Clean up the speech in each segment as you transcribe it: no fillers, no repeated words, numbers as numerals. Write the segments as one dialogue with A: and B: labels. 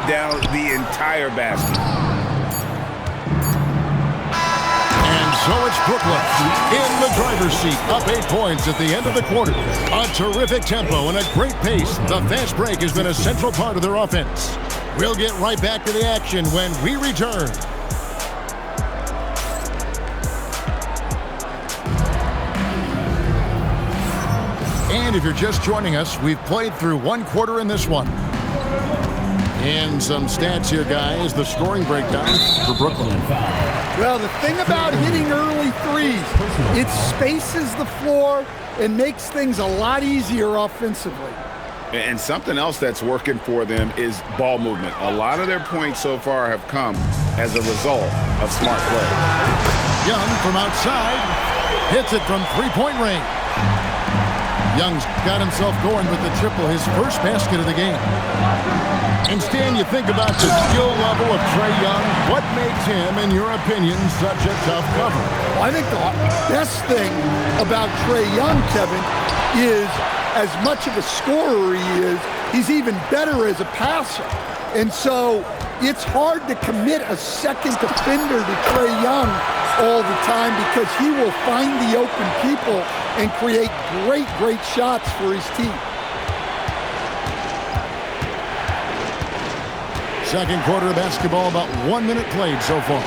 A: down the entire basket.
B: And so it's Brooklyn in the driver's seat, up 8 points at the end of the quarter. A terrific tempo and a great pace. The fast break has been a central part of their offense. We'll get right back to the action when we return. And if you're just joining us, we've played through 1 quarter in this one. And some stats here, guys. The scoring breakdown for Brooklyn.
C: Well, the thing about hitting early threes, it spaces the floor and makes things a lot easier offensively.
A: And something else that's working for them is ball movement. A lot of their points so far have come as a result of smart play.
B: Young from outside hits it from three-point range. Young's got himself going with the triple, his first basket of the game. And Stan, you think about the skill level of Trae Young. What makes him, in your opinion, such a tough cover?
C: Well, I think the best thing about Trae Young, Kevin, is as much of a scorer he is, he's even better as a passer. And so it's hard to commit a second defender to Trae Young all the time because he will find the open people and create great shots for his team.
B: Second quarter of basketball, about 1 minute played so far.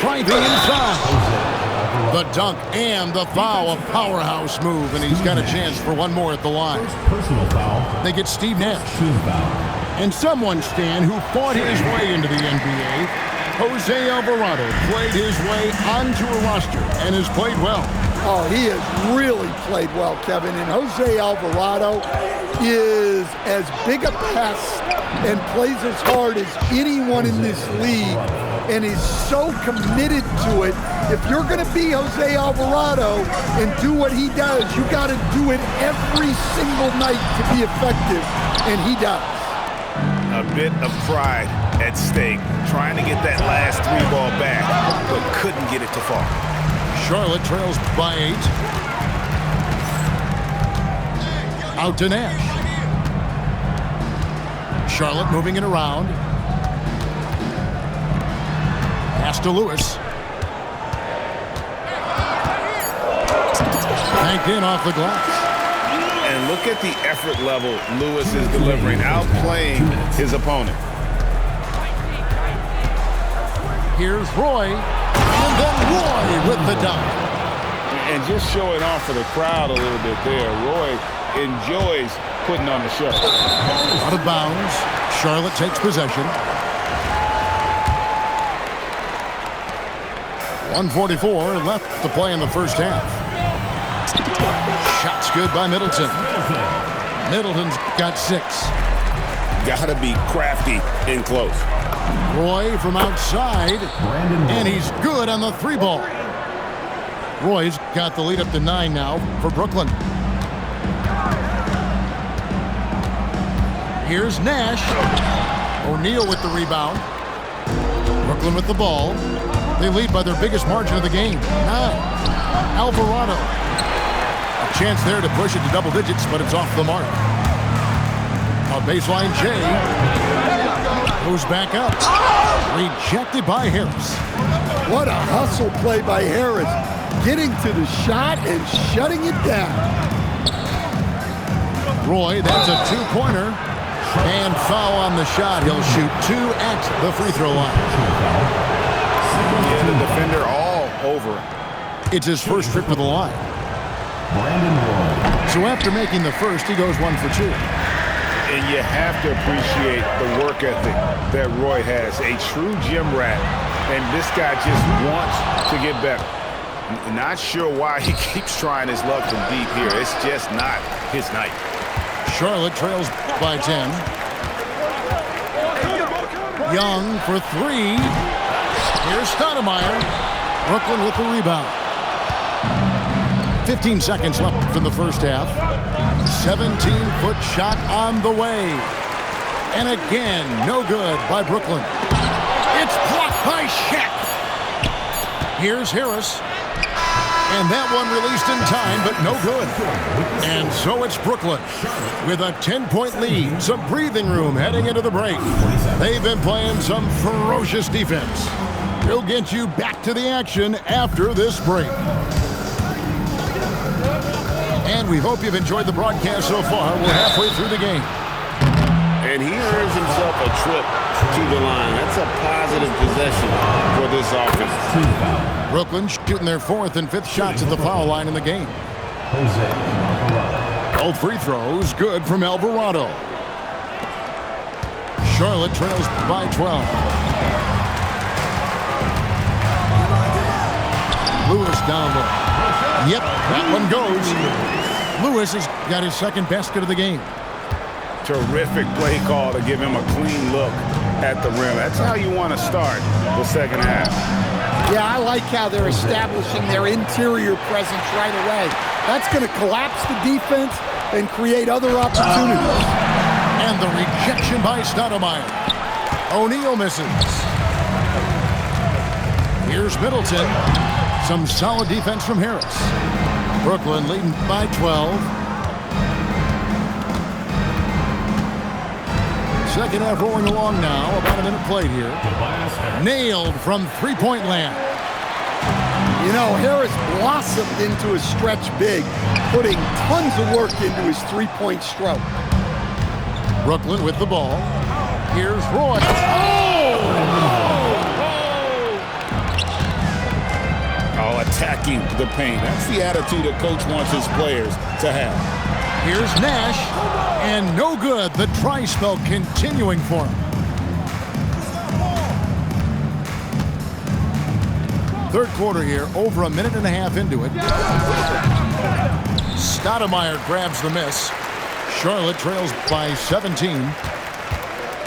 B: Driving inside. The dunk and the foul, a powerhouse move, and he's got a chance for one more at the line.
D: Personal foul.
B: They get Steve Nash.
D: Team foul.
B: And someone, Stan, who fought his way into the NBA, Jose Alvarado, played his way onto a roster and has played well.
C: Oh, he has really played well, Kevin. And Jose Alvarado is as big a pest and plays as hard as anyone in this league and is so committed to it. If you're going to be Jose Alvarado and do what he does, you got to do it every single night to be effective, and he does.
A: A bit of pride at stake, trying to get that last 3-ball back, but couldn't get it to fall.
B: Charlotte trails by 8. Out to Nash. Charlotte moving it around. Pass to Lewis. Banked in off the glass.
A: And look at the effort level Lewis is delivering, outplaying his opponent.
B: Here's Roy. And then Roy with the dunk.
A: And just showing off for the crowd a little bit there. Roy enjoys putting on the show.
B: Out of bounds. Charlotte takes possession. 1:44 left to play in the first half. Shots good by Middleton. Middleton's got 6.
A: Gotta be crafty in close.
B: Roy from outside, and he's good on the 3-ball. Roy's got the lead up to 9 now for Brooklyn. Here's Nash. O'Neal with the rebound. Brooklyn with the ball. They lead by their biggest margin of the game, 9. Alvarado. A chance there to push it to double digits, but it's off the mark. A baseline J. Goes back up. Rejected by Harris.
C: What a hustle play by Harris. Getting to the shot and shutting it down.
B: Roy, that's a 2-pointer. And foul on the shot. He'll shoot 2 at the free throw line.
A: Yeah, the defender all over him.
B: It's his first trip to the line. So after making the first, he goes 1 for 2.
A: And you have to appreciate the work ethic that Roy has. A true gym rat. And this guy just wants to get better. Not sure why he keeps trying his luck from deep here. It's just not his night.
B: Charlotte trails by 10. Young for 3. Here's Stoudemire. Brooklyn with the rebound. 15 seconds left in the first half. 17-foot shot on the way. And again, no good by Brooklyn. It's blocked by Shaq. Here's Harris. And that one released in time, but no good. And so it's Brooklyn with a 10-point lead. Some breathing room heading into the break. They've been playing some ferocious defense. We'll get you back to the action after this break. And we hope you've enjoyed the broadcast so far. We're halfway through the game.
D: And he earns himself a trip to the line. That's a positive possession for this offense.
B: Brooklyn shooting their 4th and 5th shots at the foul line in the game. Both free throws good from Alvarado. Charlotte trails by 12. Lewis down low. Yep, that one goes. Lewis has got his 2nd basket of the game.
A: Terrific play call to give him a clean look at the rim. That's how you want to start the second half.
C: Yeah, I like how they're establishing their interior presence right away. That's going to collapse the defense and create other opportunities.
B: And the rejection by Stoudemire. O'Neal misses. Here's Middleton. Some solid defense from Harris. Brooklyn leading by 12. Second half rolling along now. About a minute played here. Nailed from three-point land.
C: You know, Harris blossomed into a stretch big, putting tons of work into his three-point stroke.
B: Brooklyn with the ball. Here's Roy.
A: Oh, attacking the paint. That's the attitude a coach wants his players to have.
B: Here's Nash, and no good. The try spell continuing for him. Third quarter here, over a minute and a half into it. Stoudemire grabs the miss. Charlotte trails by 17.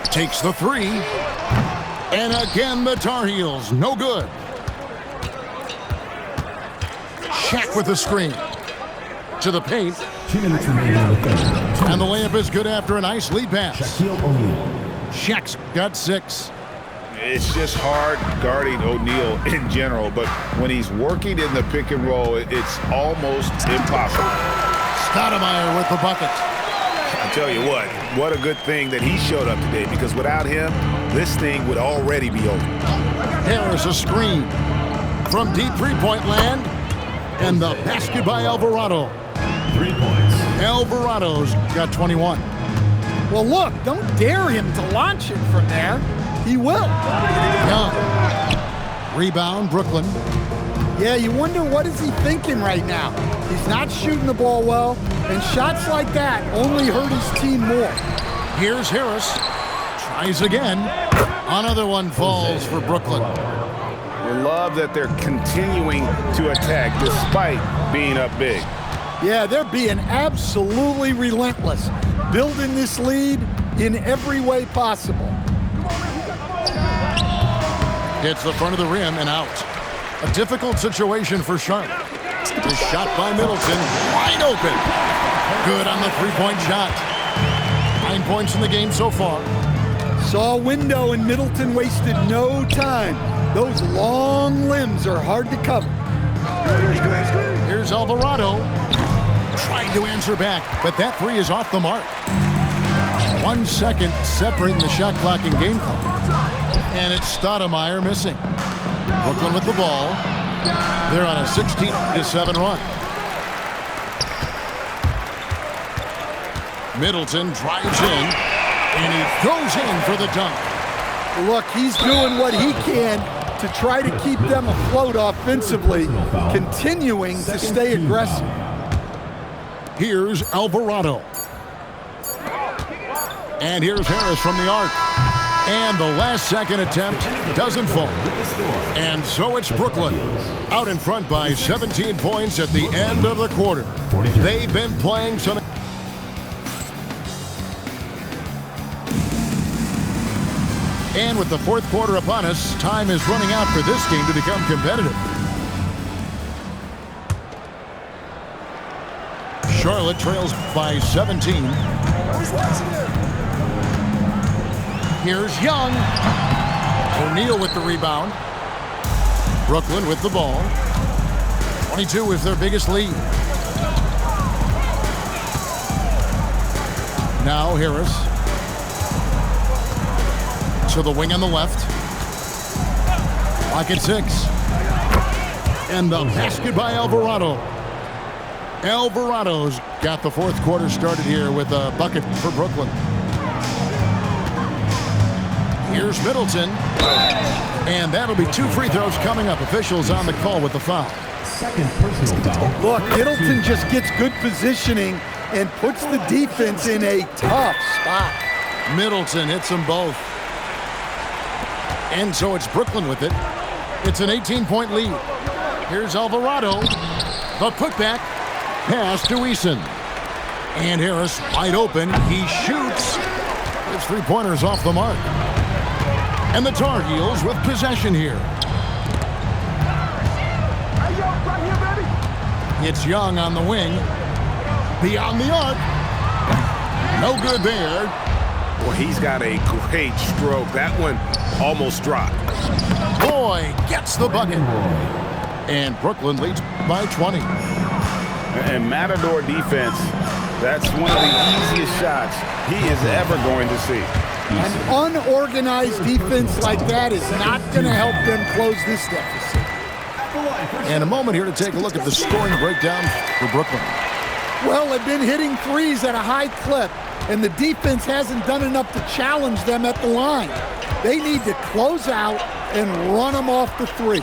B: Takes the three. And again, the Tar Heels, no good. Shaq with the screen. To the paint.
E: 2 minutes remaining in the third.
B: And the layup is good after a nice lead pass.
E: Shaquille O'Neal.
B: Shaq's got 6.
A: It's just hard guarding O'Neal in general, but when he's working in the pick and roll, it's almost impossible.
B: Stoudemire with the bucket.
A: I tell you what a good thing that he showed up today, because without him, this thing would already be over.
B: Harris a screen from deep three-point land, and the basket by Alvarado.
E: 3 points.
B: Alvarado's got 21.
C: Well, look, don't dare him to launch it from there. He will.
B: Young. Rebound, Brooklyn.
C: Yeah, you wonder what is he thinking right now. He's not shooting the ball well, and shots like that only hurt his team more.
B: Here's Harris. Tries again. Another one falls for Brooklyn.
A: We love that they're continuing to attack despite being up big.
C: Yeah, they're being absolutely relentless, building this lead in every way possible.
B: Hits the front of the rim and out. A difficult situation for Charlotte. The shot by Middleton, wide open. Good on the three-point shot. 9 points in the game so far.
C: Saw a window and Middleton wasted no time. Those long limbs are hard to cover.
B: Here's Alvarado. Trying to answer back, but that three is off the mark. 1 second separating the shot clock and game clock. And it's Stoudemire missing. Brooklyn with the ball. They're on a 16-7 run. Middleton drives in, and he goes in for the dunk.
C: Look, he's doing what he can to try to keep them afloat offensively, continuing to stay aggressive.
B: Here's Alvarado. And here's Harris from the arc. And the last second attempt doesn't fall. And so it's Brooklyn out in front by 17 points at the end of the quarter. They've been playing some... And with the fourth quarter upon us, time is running out for this game to become competitive. Charlotte trails by 17. Here's Young. O'Neal with the rebound. Brooklyn with the ball. 22 is their biggest lead. Now Harris to the wing on the left. Lock at 6. And the basket by Alvarado. Alvarado's got the fourth quarter started here with a bucket for Brooklyn. Here's Middleton. And that'll be 2 free throws coming up. Officials on the call with the foul.
E: Second personal foul.
C: Look, Middleton just gets good positioning and puts the defense in a tough spot.
B: Middleton hits them both. And so it's Brooklyn with it. It's an 18-point lead. Here's Alvarado. The putback pass to Eason. And Harris wide open. He shoots. His three-pointers off the mark. And the Tar Heels with possession here. It's Young on the wing. Beyond the arc. No good there.
A: Well, he's got a great stroke. That one almost dropped.
B: Boy gets the bucket. And Brooklyn leads by 20.
A: And Matador defense, that's one of the easiest shots he is ever going to see.
C: An unorganized defense like that is not going to help them close this deficit.
B: And a moment here to take a look at the scoring breakdown for Brooklyn.
C: Well, they've been hitting threes at a high clip, and the defense hasn't done enough to challenge them at the line. They need to close out and run them off the three.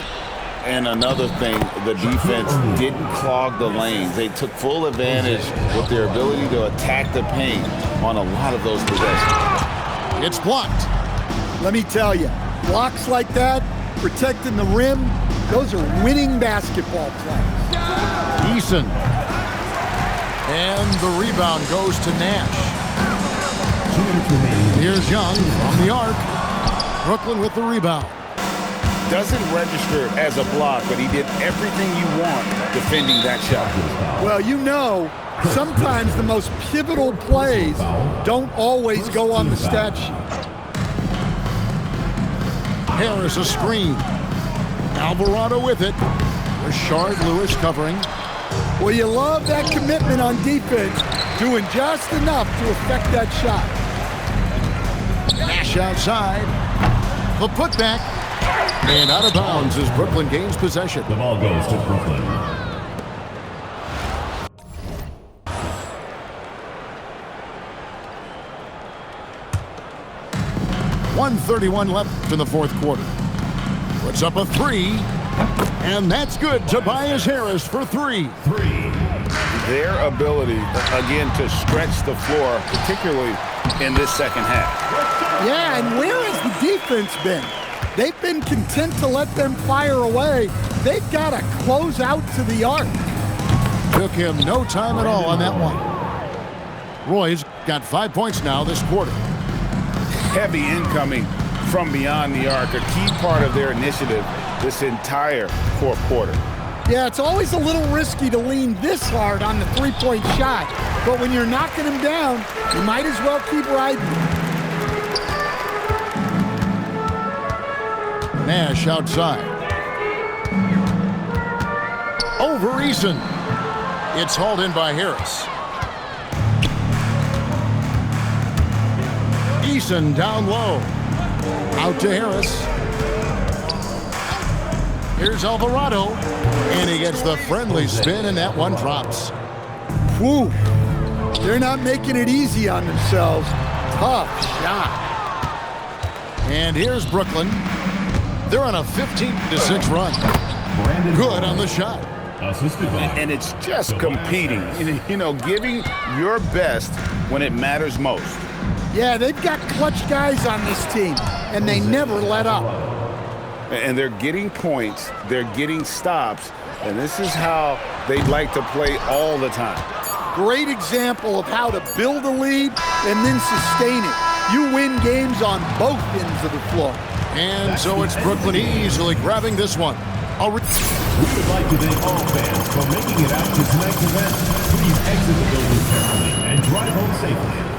D: And another thing, the defense didn't clog the lanes. They took full advantage with their ability to attack the paint on a lot of those possessions.
B: It's blocked.
C: Let me tell you, blocks like that, protecting the rim, those are winning basketball plays.
B: Eason. And the rebound goes to Nash.
E: 2 minutes remaining.
B: Here's Young from the arc. Brooklyn with the rebound.
A: Doesn't register as a block, but he did everything you want defending that shot.
C: Well, you know, sometimes the most pivotal plays don't always go on the stat sheet.
B: Harris a screen. Alvarado with it. Rashard Lewis covering.
C: Well, you love that commitment on defense, doing just enough to affect that shot.
B: Nash outside. The putback. And out of bounds as Brooklyn gains possession.
E: The ball goes to Brooklyn.
B: .131 left in the fourth quarter. Puts up a 3. And that's good. Tobias Harris for 3.
A: Their ability, again, to stretch the floor, particularly in this second half.
C: Yeah, and where has the defense been? They've been content to let them fire away. They've got to close out to the arc.
B: Took him no time at all on that one. Roy's got 5 points now this quarter.
A: Heavy incoming from beyond the arc, a key part of their initiative this entire fourth quarter.
C: Yeah, it's always a little risky to lean this hard on the three-point shot, but when you're knocking them down, you might as well keep riding.
B: Nash outside. Over Eason. It's hauled in by Harris. Eason down low. Out to Harris. Here's Alvarado. And he gets the friendly spin, and that one drops.
C: Whew. They're not making it easy on themselves. Tough shot.
B: And here's Brooklyn. They're on a 15-6 run. Good on the shot.
E: Assisted by.
A: And it's just competing, you know, giving your best when it matters most.
C: Yeah, they've got clutch guys on this team, and they never let up.
A: And they're getting points, they're getting stops, and this is how they'd like to play all the time.
C: Great example of how to build a lead and then sustain it. You win games on both ends of the floor.
B: And so it's Brooklyn easily grabbing this one.
E: We would like to thank all fans for making it out to tonight's event. Please exit the building carefully and drive home safely.